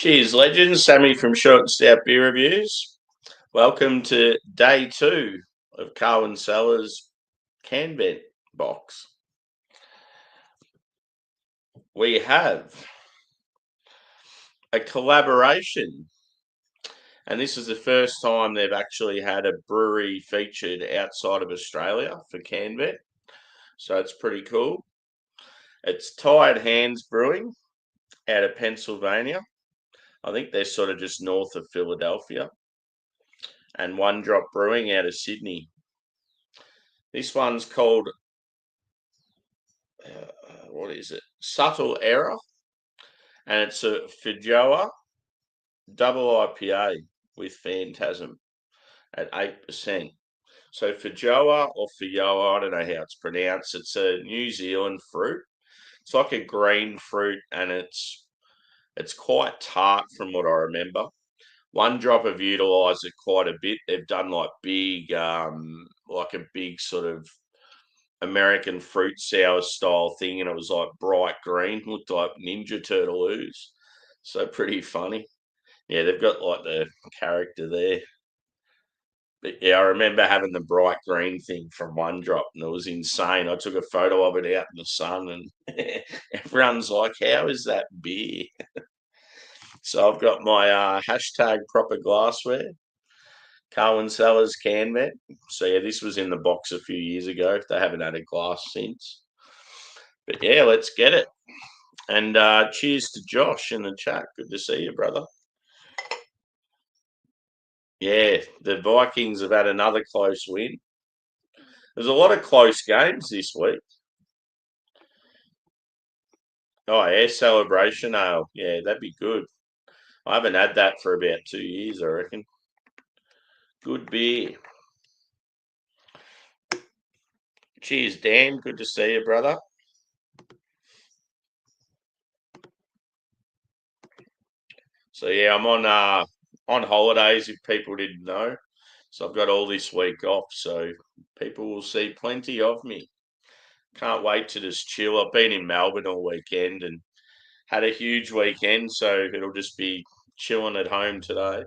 Cheers, legends. Sammy from Short and Stout Beer Reviews. Welcome to day 2 of CARWYN CELLARS can vent box. We have a collaboration, and this is the first time they've actually had a brewery featured outside of Australia for can vent, so it's pretty cool. It's Tired Hands Brewing out of Pennsylvania. I think they're sort of just north of Philadelphia. And One Drop Brewing out of Sydney. This one's called, what is it? Subtle Error. And it's a Feijoa double IPA with Phantasm at 8%. So Feijoa or Feijoa, I don't know how it's pronounced. It's a New Zealand fruit. It's like a green fruit, and it's quite tart from what I remember. One Drop have utilised it quite a bit. They've done like a big sort of American fruit sour style thing, and it was like bright green, looked like Ninja Turtle ooze. So pretty funny. Yeah, they've got like the character there. But yeah, I remember having the bright green thing from One Drop, and it was insane. I took a photo of it out in the sun, and everyone's like, "How is that beer?" So I've got my hashtag proper glassware, CARWYN CELLARS can vent. So yeah, this was in the box a few years ago. They haven't had a glass since. But yeah, let's get it. And cheers to Josh in the chat. Good to see you, brother. Yeah, the Vikings have had another close win. There's a lot of close games this week. Oh, yeah, Celebration Ale. Yeah, that'd be good. I haven't had that for about 2 years, I reckon. Good beer. Cheers, Dan. Good to see you, brother. So yeah, I'm on holidays if people didn't know. So I've got all this week off, so people will see plenty of me. Can't wait to just chill. I've been in Melbourne all weekend and had a huge weekend, so it'll just be chilling at home today.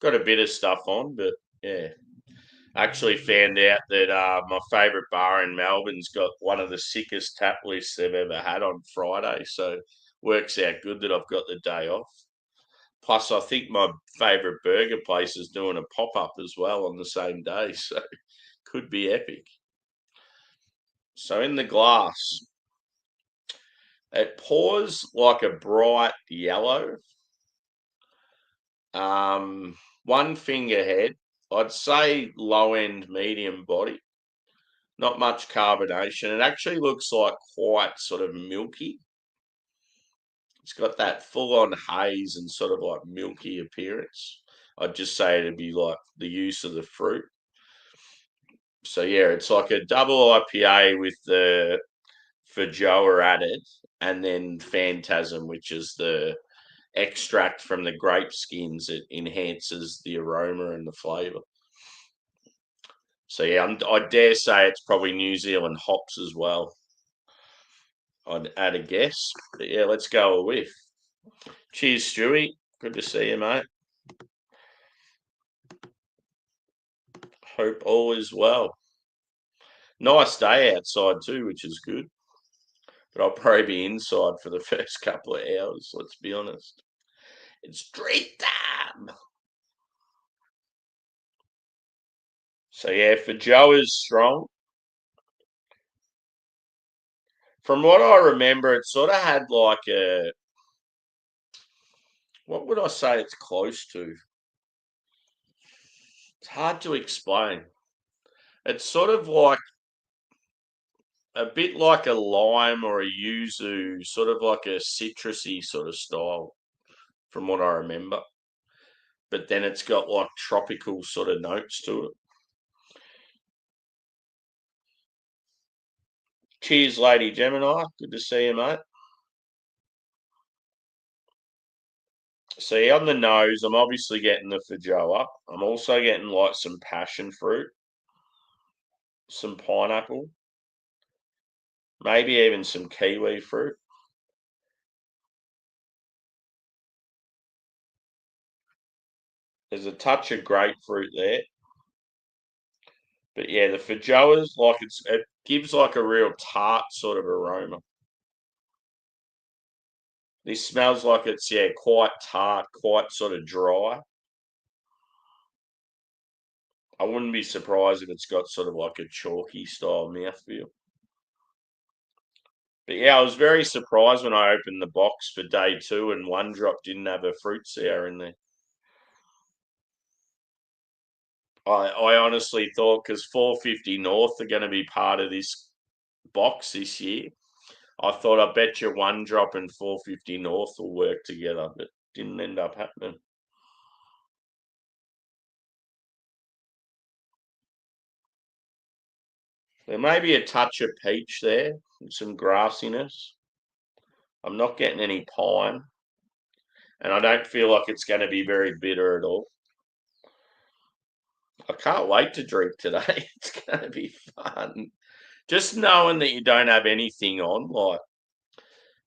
Got a bit of stuff on, but yeah. Actually found out that my favourite bar in Melbourne's got one of the sickest tap lists they've ever had on Friday, so works out good that I've got the day off. Plus, I think my favourite burger place is doing a pop-up as well on the same day, so could be epic. So in the glass, it pours like a bright yellow. One finger head. I'd say low end medium body. Not much carbonation. It actually looks like quite sort of milky. It's got that full on haze and sort of like milky appearance. I'd just say it'd be like the use of the fruit. So yeah, it's like a double IPA with the Feijoa added, and then Phantasm, which is the extract from the grape skins. It enhances the aroma and the flavour. So yeah, I dare say it's probably New Zealand hops as well. I'd add a guess, but yeah, let's go a whiff. Cheers, Stewie. Good to see you, mate. Hope all is well. Nice day outside too, which is good. But I'll probably be inside for the first couple of hours, let's be honest. It's treat time. So yeah, for Joe is strong. From what I remember, it sort of had like a, what would I say it's close to? It's hard to explain. It's sort of like a bit like a lime or a yuzu, sort of like a citrusy sort of style, from what I remember. But then it's got like tropical sort of notes to it. Cheers, Lady Gemini. Good to see you, mate. So yeah, on the nose, I'm obviously getting the Feijoa. I'm also getting like some passion fruit, some pineapple, maybe even some kiwi fruit. There's a touch of grapefruit there. But yeah, the Feijoa's like it gives like a real tart sort of aroma. This smells like it's quite tart, quite sort of dry. I wouldn't be surprised if it's got sort of like a chalky style mouthfeel. But yeah, I was very surprised when I opened the box for day two and one drop didn't have a fruit sour in there. I honestly thought because 450 North are going to be part of this box this year, I thought I bet you one drop and 450 North will work together, but didn't end up happening. There may be a touch of peach there, and some grassiness. I'm not getting any pine, and I don't feel like it's going to be very bitter at all. I can't wait to drink today. It's going to be fun. Just knowing that you don't have anything on, like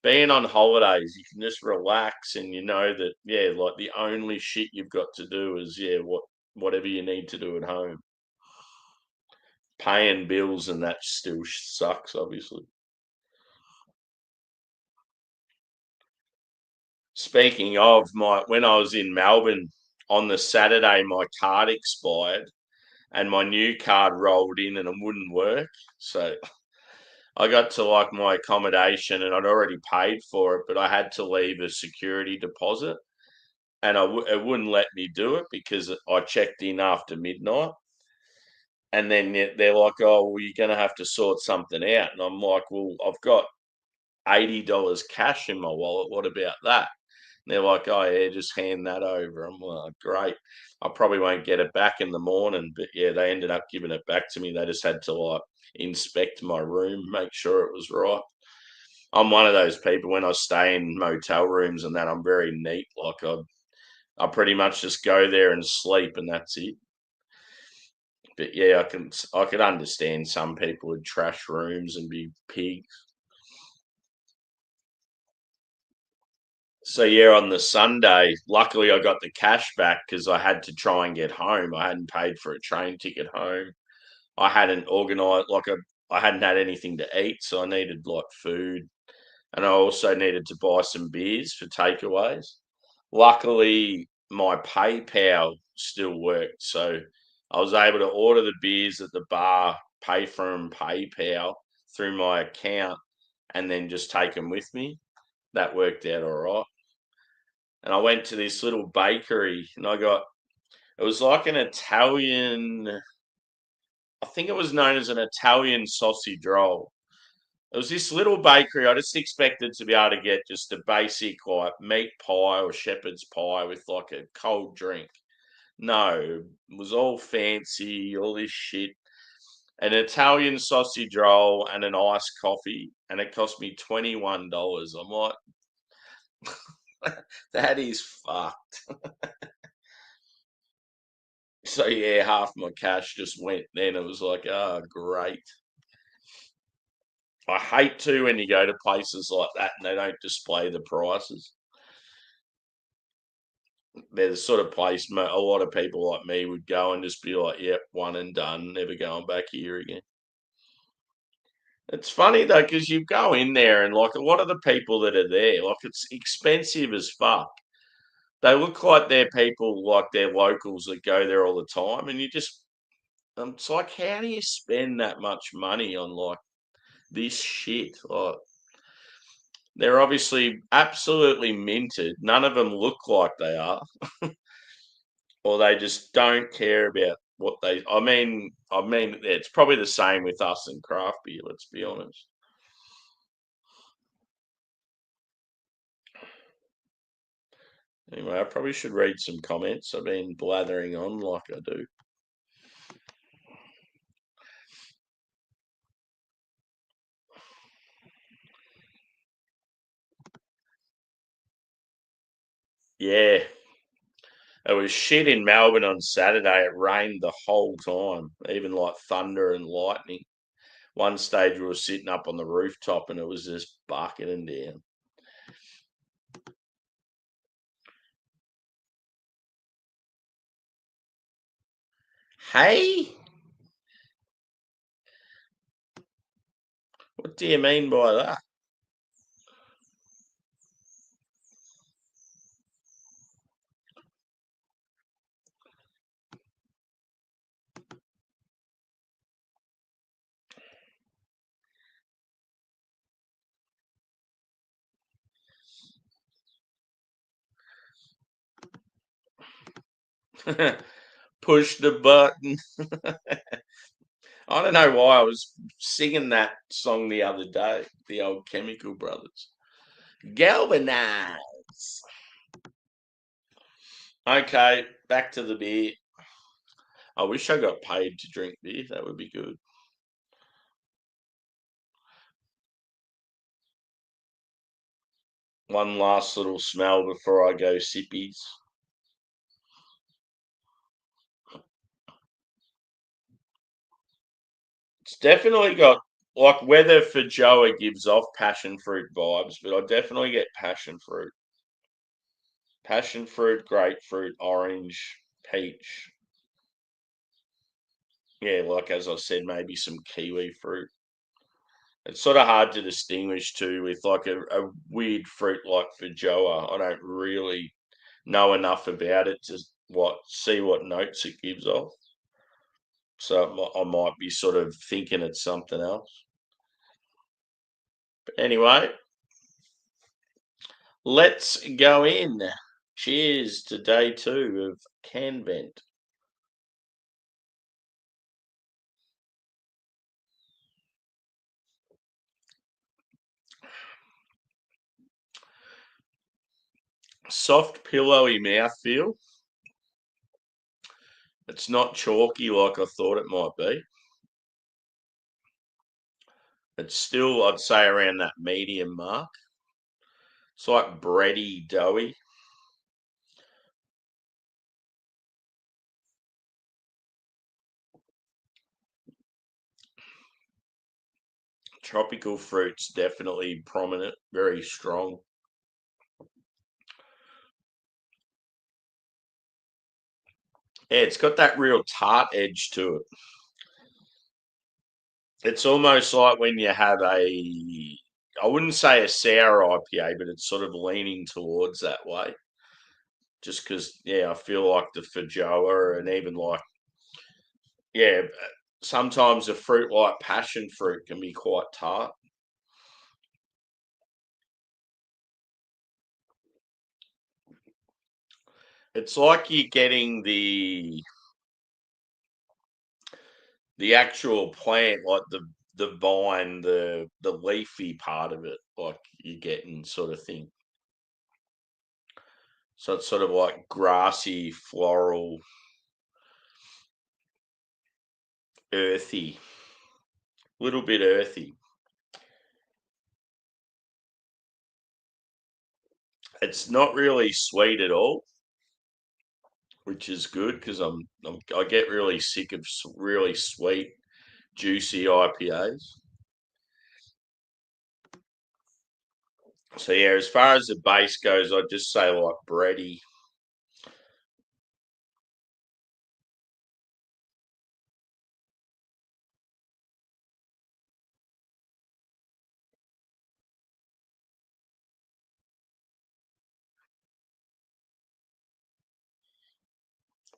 being on holidays, you can just relax and you know that, like the only shit you've got to do is, whatever you need to do at home. Paying bills and that still sucks, obviously. Speaking of when I was in Melbourne on the Saturday, my card expired and my new card rolled in and it wouldn't work. So I got to like my accommodation and I'd already paid for it, but I had to leave a security deposit and it wouldn't let me do it because I checked in after midnight. And then they're like, "Oh, well, you're going to have to sort something out." And I'm like, "Well, I've got $80 cash in my wallet. What about that?" And they're like, "Oh, yeah, just hand that over." I'm like, "Great. I probably won't get it back in the morning." But yeah, they ended up giving it back to me. They just had to like inspect my room, make sure it was right. I'm one of those people when I stay in motel rooms and that I'm very neat. Like I pretty much just go there and sleep and that's it. But yeah, I could understand some people would trash rooms and be pigs. So yeah, on the Sunday, luckily I got the cash back because I had to try and get home. I hadn't paid for a train ticket home. I hadn't organised I hadn't had anything to eat, so I needed like food, and I also needed to buy some beers for takeaways. Luckily, my PayPal still worked, so I was able to order the beers at the bar, pay for them PayPal through my account, and then just take them with me. That worked out all right. And I went to this little bakery, and it was like an Italian. I think it was known as an Italian sausage roll. It was this little bakery. I just expected to be able to get just a basic like meat pie or shepherd's pie with like a cold drink. No, it was all fancy, all this shit. An Italian sausage roll and an iced coffee, and it cost me $21. I'm like, that is fucked. So yeah, half my cash just went then. It was like, oh, great. I hate to when you go to places like that and they don't display the prices. They're the sort of place a lot of people like me would go and just be like, "Yep, one and done, never going back here again." It's funny though because you go in there and like a lot of the people that are there, like it's expensive as fuck. They look like they're people like they're locals that go there all the time, and you just it's like, how do you spend that much money on like this shit? Like they're obviously absolutely minted. None of them look like they are, or they just don't care about what they. I mean, it's probably the same with us and craft beer. Let's be honest. Anyway, I probably should read some comments. I've been blathering on like I do. Yeah, it was shit in Melbourne on Saturday. It rained the whole time, even like thunder and lightning. One stage we were sitting up on the rooftop and it was just bucketing down. Hey? What do you mean by that? Push the button. I don't know why I was singing that song the other day, the old Chemical Brothers. Galvanize. Okay, back to the beer. I wish I got paid to drink beer. That would be good. One last little smell before I go sippies. It's definitely got like whether Feijoa gives off passion fruit vibes, but I definitely get passion fruit. Passion fruit, grapefruit, orange, peach. Yeah, like as I said, maybe some kiwi fruit. It's sort of hard to distinguish too with like a weird fruit like Feijoa. I don't really know enough about it to see what notes it gives off. So I might be sort of thinking it's something else. But anyway, let's go in. Cheers to day 2 of CARWYN. Soft, pillowy mouthfeel. It's not chalky like I thought it might be. It's still, I'd say, around that medium mark. It's like bready, doughy. Tropical fruits definitely prominent, very strong. Yeah, it's got that real tart edge to it. It's almost like when you have I wouldn't say a sour IPA, but it's sort of leaning towards that way. Just because, yeah, I feel like the Feijoa and even like, yeah, sometimes a fruit like passion fruit can be quite tart. It's like you're getting the actual plant, like the vine, the leafy part of it, like you're getting sort of thing. So it's sort of like grassy, floral, earthy, little bit earthy. It's not really sweet at all, which is good because I get really sick of really sweet, juicy IPAs. So yeah, as far as the base goes, I'd just say like bready.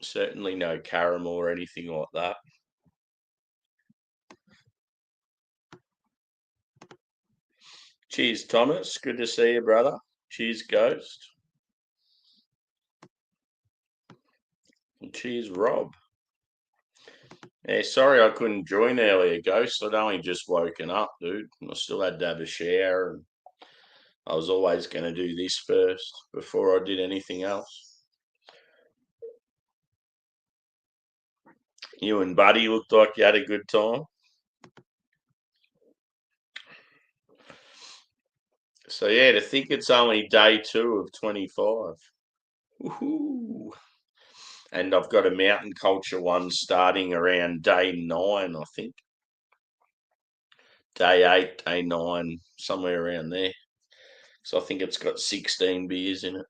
Certainly no caramel or anything like that. Cheers, Thomas. Good to see you, brother. Cheers, Ghost. And cheers, Rob. Yeah, sorry I couldn't join earlier, Ghost. I'd only just woken up, dude. I still had to have a shower, and I was always going to do this first before I did anything else. You and Buddy looked like you had a good time. So yeah, to think it's only day 2 of 25. Woohoo! And I've got a mountain culture one starting around day 9, I think. Day 8, day 9, somewhere around there. So I think it's got 16 beers in it.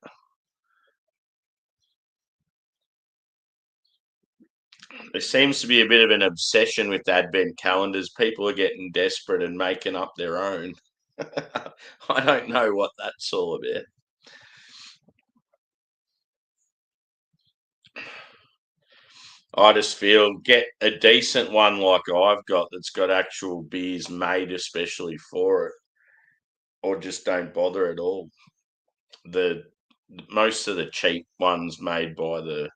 There seems to be a bit of an obsession with advent calendars. People are getting desperate and making up their own. I don't know what that's all about. I just feel get a decent one like I've got that's got actual beers made especially for it, or just don't bother at all. The most of the cheap ones made by the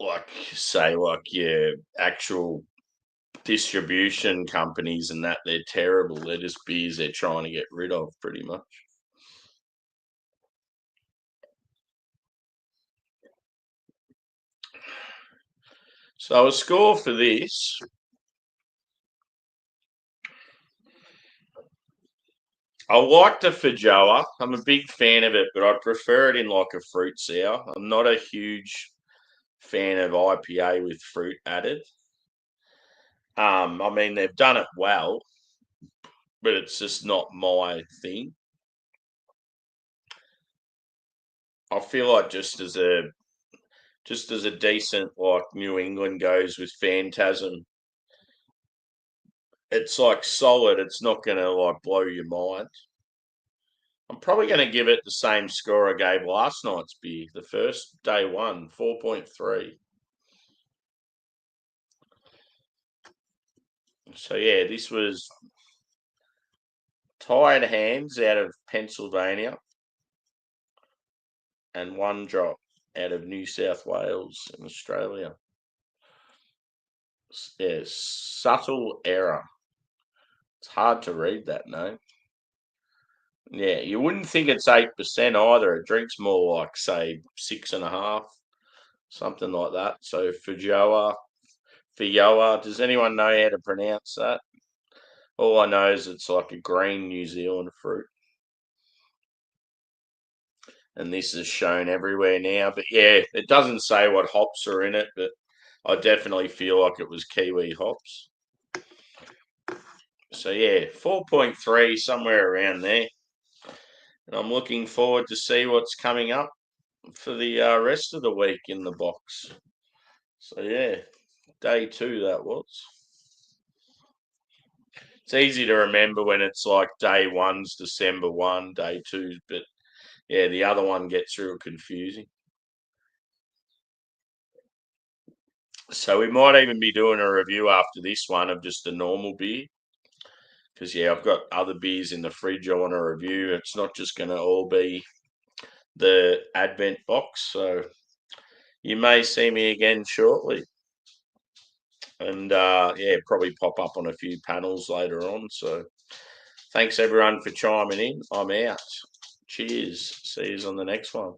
like your actual distribution companies and that they're terrible. They're just beers they're trying to get rid of pretty much. So a score for this. I like the Feijoa. I'm a big fan of it, but I prefer it in like a fruit sour. I'm not a huge fan of IPA with fruit added. I mean they've done it well, but it's just not my thing. I feel like just as a decent like New England goes with Phantasm, it's like solid. It's not going to like blow your mind. I'm probably going to give it the same score I gave last night's beer, the first day one, 4.3. So yeah, this was Tired Hands out of Pennsylvania and One Drop out of New South Wales in Australia. Yeah, Subtle Error. It's hard to read that name. Yeah, you wouldn't think it's 8% either. It drinks more like say 6.5, something like that. So Feijoa. Does anyone know how to pronounce that? All I know is it's like a green New Zealand fruit. And this is shown everywhere now. But yeah, it doesn't say what hops are in it, but I definitely feel like it was Kiwi hops. So yeah, 4.3, somewhere around there. And I'm looking forward to see what's coming up for the rest of the week in the box. So yeah, day 2 that was. It's easy to remember when it's like day 1's December 1, day 2's, but yeah, the other one gets real confusing. So we might even be doing a review after this one of just a normal beer. Because yeah, I've got other beers in the fridge I want to review. It's not just going to all be the Advent box. So you may see me again shortly. And yeah, probably pop up on a few panels later on. So thanks everyone for chiming in. I'm out. Cheers. See you on the next one.